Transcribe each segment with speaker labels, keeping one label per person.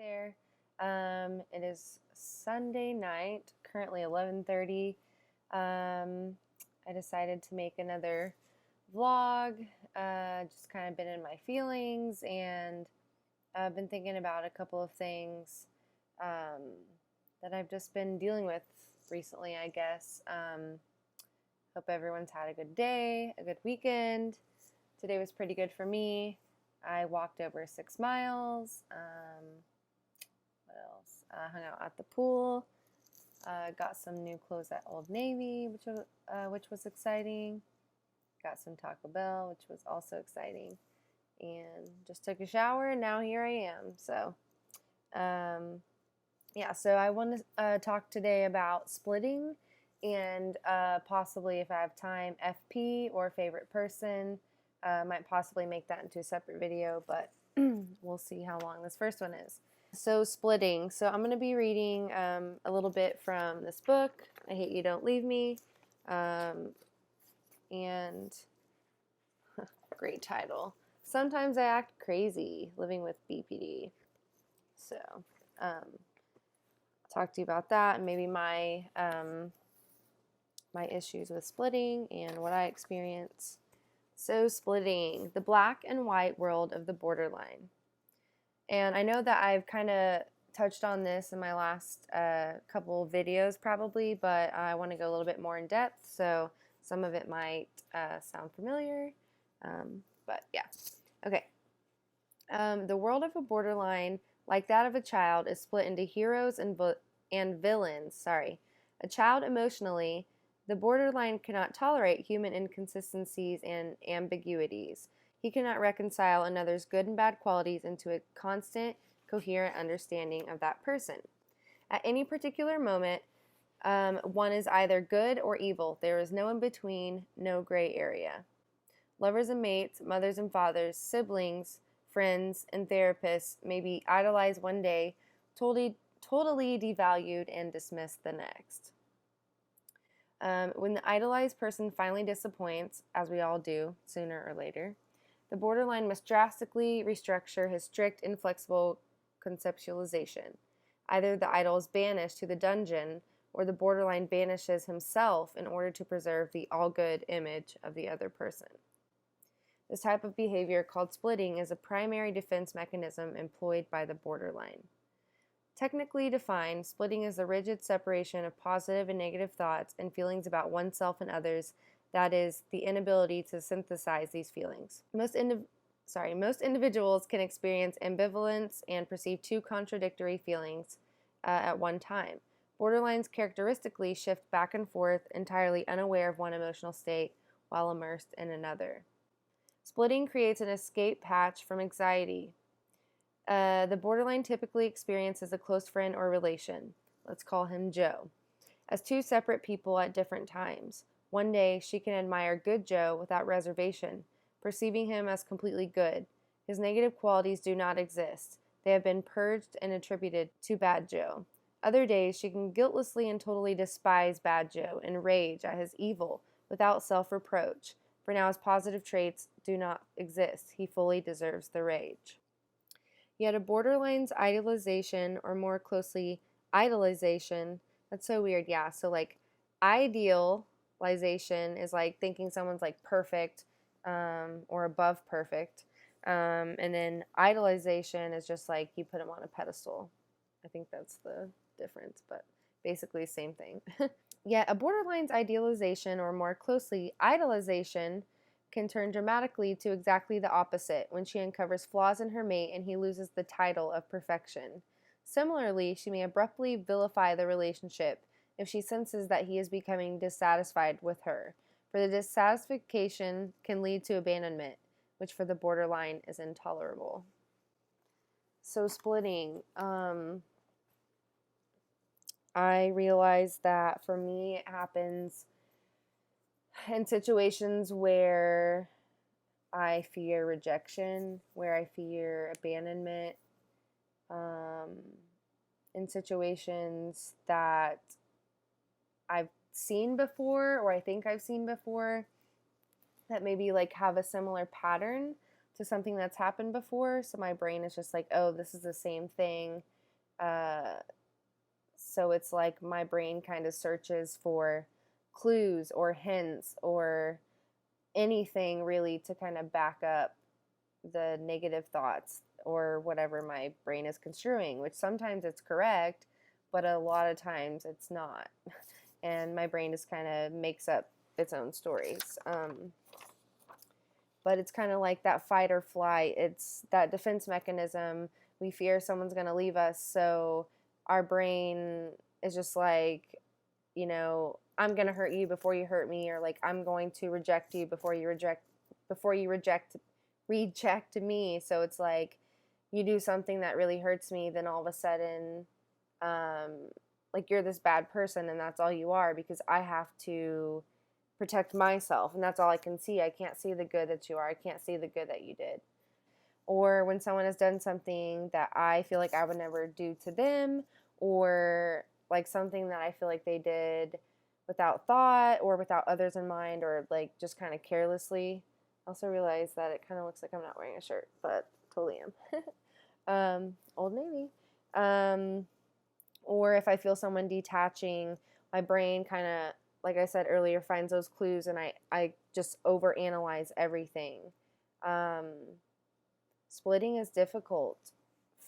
Speaker 1: there. It is Sunday night, currently 11:30. I decided to make another vlog. Just kind of been in my feelings, and I've been thinking about a couple of things that I've just been dealing with recently, I guess. Hope everyone's had a good day, a good weekend. Today was pretty good for me. I walked over 6 miles. What else? Hung out at the pool. Got some new clothes at Old Navy, which was exciting. Got some Taco Bell, which was also exciting. And just took a shower, and now here I am. So, yeah, so I want to talk today about splitting and possibly, if I have time, FP or favorite person. Might possibly make that into a separate video, but we'll see how long this first one is. So splitting. So I'm going to be reading a little bit from this book, I Hate You, Don't Leave Me. And great title. Sometimes I Act Crazy, Living with BPD. So I'll talk to you about that and maybe my my issues with splitting and what I experience. So splitting, the black and white world of the borderline. And I know that I've kind of touched on this in my last couple videos probably, but I want to go a little bit more in depth, so some of it might sound familiar, but yeah. Okay. The world of a borderline, like that of a child, is split into heroes and villains. Sorry. A child emotionally, the borderline cannot tolerate human inconsistencies and ambiguities. He cannot reconcile another's good and bad qualities into a constant, coherent understanding of that person. At any particular moment, one is either good or evil. There is no in between, no gray area. Lovers and mates, mothers and fathers, siblings, friends, and therapists may be idolized one day, totally devalued and dismissed the next. When the idolized person finally disappoints, as we all do, sooner or later, the borderline must drastically restructure his strict, inflexible conceptualization. Either the idol is banished to the dungeon, or the borderline banishes himself in order to preserve the all-good image of the other person. This type of behavior, called splitting, is a primary defense mechanism employed by the borderline. Technically defined, splitting is the rigid separation of positive and negative thoughts and feelings about oneself and others, that is, the inability to synthesize these feelings. Most individuals can experience ambivalence and perceive two contradictory feelings at one time. Borderlines characteristically shift back and forth, entirely unaware of one emotional state while immersed in another. Splitting creates an escape hatch from anxiety. The borderline typically experiences a close friend or relation, let's call him Joe, as two separate people at different times. One day, she can admire good Joe without reservation, perceiving him as completely good. His negative qualities do not exist. They have been purged and attributed to bad Joe. Other days, she can guiltlessly and totally despise bad Joe and rage at his evil without self-reproach, for now his positive traits do not exist. He fully deserves the rage. Yet a borderline's idealization, or more closely, idolization, that's so weird, yeah. So like idealization is like thinking someone's like perfect or above perfect. And then idolization is just like you put them on a pedestal. I think that's the difference, but basically same thing. Yet a borderline's idealization, or more closely, idolization, can turn dramatically to exactly the opposite when she uncovers flaws in her mate and he loses the title of perfection. Similarly, she may abruptly vilify the relationship if she senses that he is becoming dissatisfied with her, for the dissatisfaction can lead to abandonment, which for the borderline is intolerable. So splitting, I realize that for me it happens in situations where I fear rejection, where I fear abandonment, in situations that I've seen before, or I think I've seen before, that maybe like have a similar pattern to something that's happened before. So my brain is just like, oh, this is the same thing. So it's like my brain kind of searches for clues or hints or anything really to kind of back up the negative thoughts or whatever my brain is construing, which sometimes it's correct, but a lot of times it's not. And my brain just kind of makes up its own stories. But it's kind of like that fight or flight. It's that defense mechanism. We fear someone's going to leave us, so our brain is just like, I'm going to hurt you before you hurt me, or like I'm going to reject you before you reject me. So it's like you do something that really hurts me, then all of a sudden like you're this bad person and that's all you are, because I have to protect myself and that's all I can see. I can't see the good that you are. I can't see the good that you did. Or when someone has done something that I feel like I would never do to them, or like something that I feel like they did without thought or without others in mind, or like just kind of carelessly. I also realize that it kind of looks like I'm not wearing a shirt, but totally am. Old Navy. Or if I feel someone detaching, my brain kind of, like I said earlier, finds those clues and I just overanalyze everything. Splitting is difficult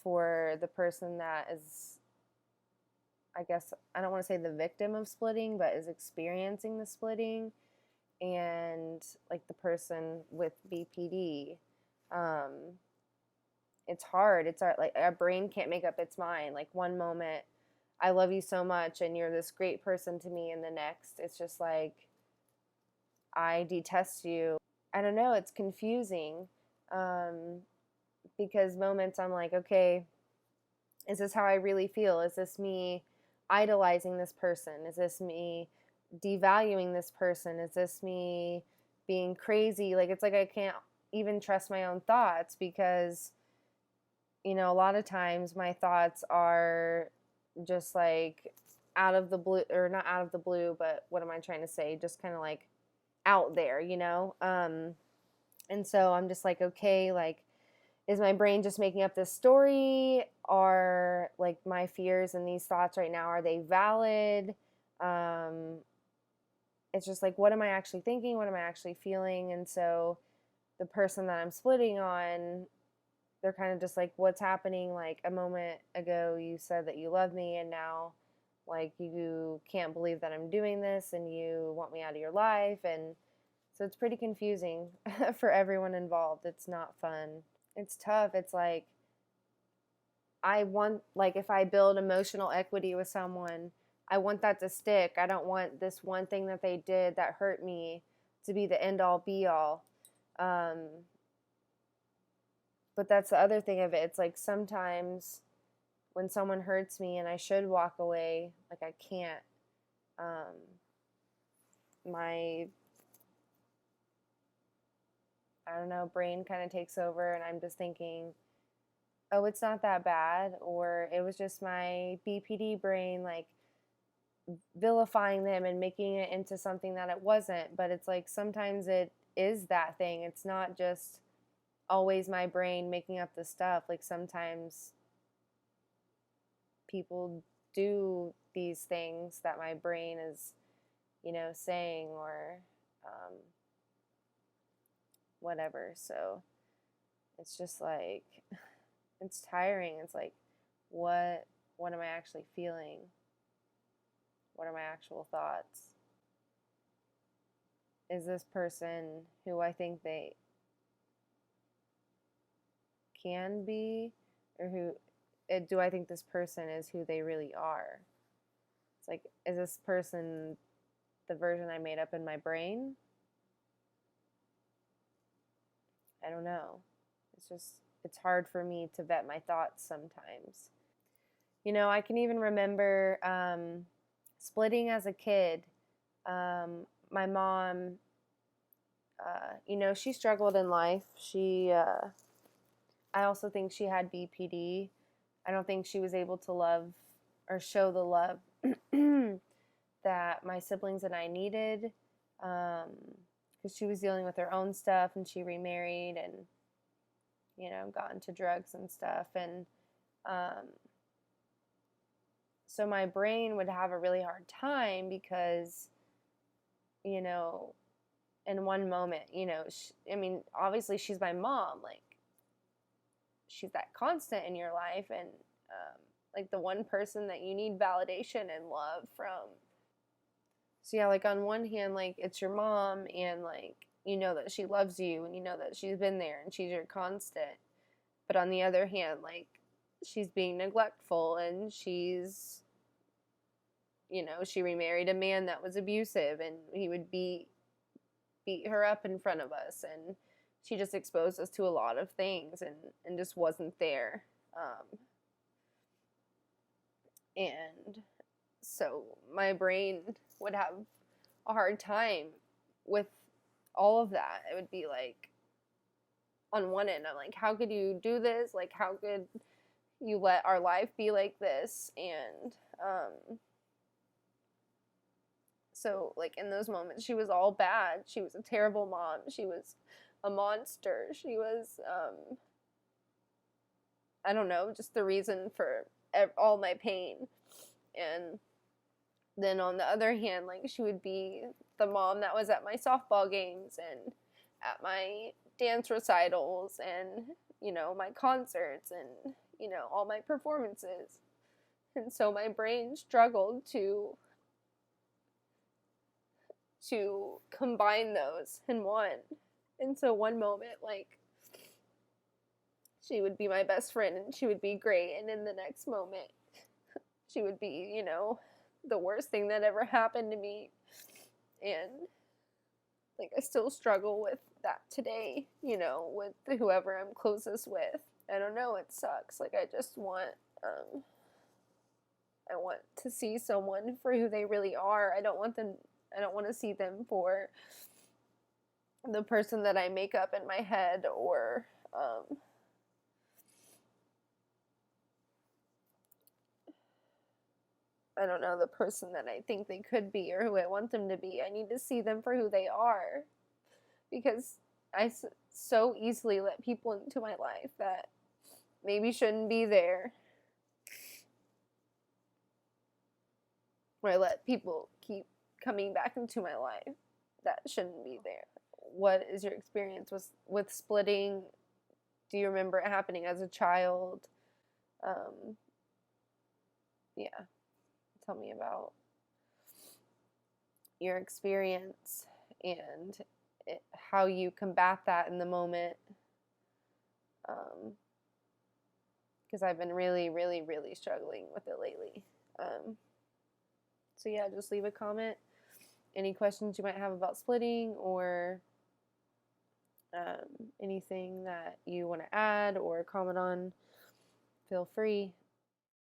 Speaker 1: for the person that is, I guess, I don't want to say the victim of splitting, but is experiencing the splitting, and like the person with BPD. It's hard. It's hard. Like our brain can't make up its mind. Like one moment, I love you so much and you're this great person to me, and the next, it's just like, I detest you. I don't know. It's confusing because moments I'm like, okay, is this how I really feel? Is this me idolizing this person? Is this me devaluing this person? Is this me being crazy? Like, it's like I can't even trust my own thoughts because, a lot of times my thoughts are just like out of the blue, or not out of the blue, but what am I trying to say? Just kind of like out there, and so I'm just like, okay, like, is my brain just making up this story? Are like my fears and these thoughts right now, are they valid? It's just like, what am I actually thinking? What am I actually feeling? And so the person that I'm splitting on, they're kind of just like, what's happening? Like a moment ago you said that you love me, and now like you can't believe that I'm doing this and you want me out of your life. And so it's pretty confusing for everyone involved. It's not fun. It's tough. It's like, like if I build emotional equity with someone, I want that to stick. I don't want this one thing that they did that hurt me to be the end all be all. But that's the other thing of it. It's like sometimes when someone hurts me and I should walk away, like I can't. My, I don't know, brain kind of takes over and I'm just thinking, oh, it's not that bad, or it was just my BPD brain like vilifying them and making it into something that it wasn't. But it's like sometimes it is that thing. It's not just always my brain making up the stuff. Like sometimes people do these things that my brain is, saying, or whatever. So it's just like, it's tiring. It's like, what am I actually feeling? What are my actual thoughts? Is this person who I think they can be, or do I think this person is who they really are? It's like, is this person the version I made up in my brain? I don't know. It's hard for me to vet my thoughts sometimes. I can even remember splitting as a kid. My mom, she struggled in life. I also think she had BPD. I don't think she was able to love or show the love that my siblings and I needed, because she was dealing with her own stuff and she remarried, and got into drugs and stuff. And so my brain would have a really hard time because, in one moment, obviously she's my mom, like she's that constant in your life, and like the one person that you need validation and love from. So yeah, like on one hand, like it's your mom, and like that she loves you, and that she's been there and she's your constant. But on the other hand, like she's being neglectful, and she remarried a man that was abusive, and he would beat her up in front of us, and she just exposed us to a lot of things, and just wasn't there. And so my brain would have a hard time with all of that. It would be like, on one end, I'm like, how could you do this? Like, how could you let our life be like this? And so like in those moments, she was all bad. She was a terrible mom. She was a monster. She was I don't know, just the reason for all my pain. And then on the other hand, like she would be the mom that was at my softball games and at my dance recitals and my concerts and all my performances. And so my brain struggled to combine those in one. And so one moment, like, she would be my best friend and she would be great, and in the next moment she would be the worst thing that ever happened to me. And like I still struggle with that today, with whoever I'm closest with. I don't know, it sucks. Like I just want I want to see someone for who they really are. I don't want to see them for the person that I make up in my head, or I don't know, the person that I think they could be or who I want them to be. I need to see them for who they are, because I so easily let people into my life that maybe shouldn't be there. Where I let people keep coming back into my life that shouldn't be there. What is your experience with splitting? Do you remember it happening as a child? Yeah. Tell me about your experience and how you combat that in the moment. Because I've been really, really, really struggling with it lately. So yeah, just leave a comment. Any questions you might have about splitting, or anything that you want to add or comment on, feel free.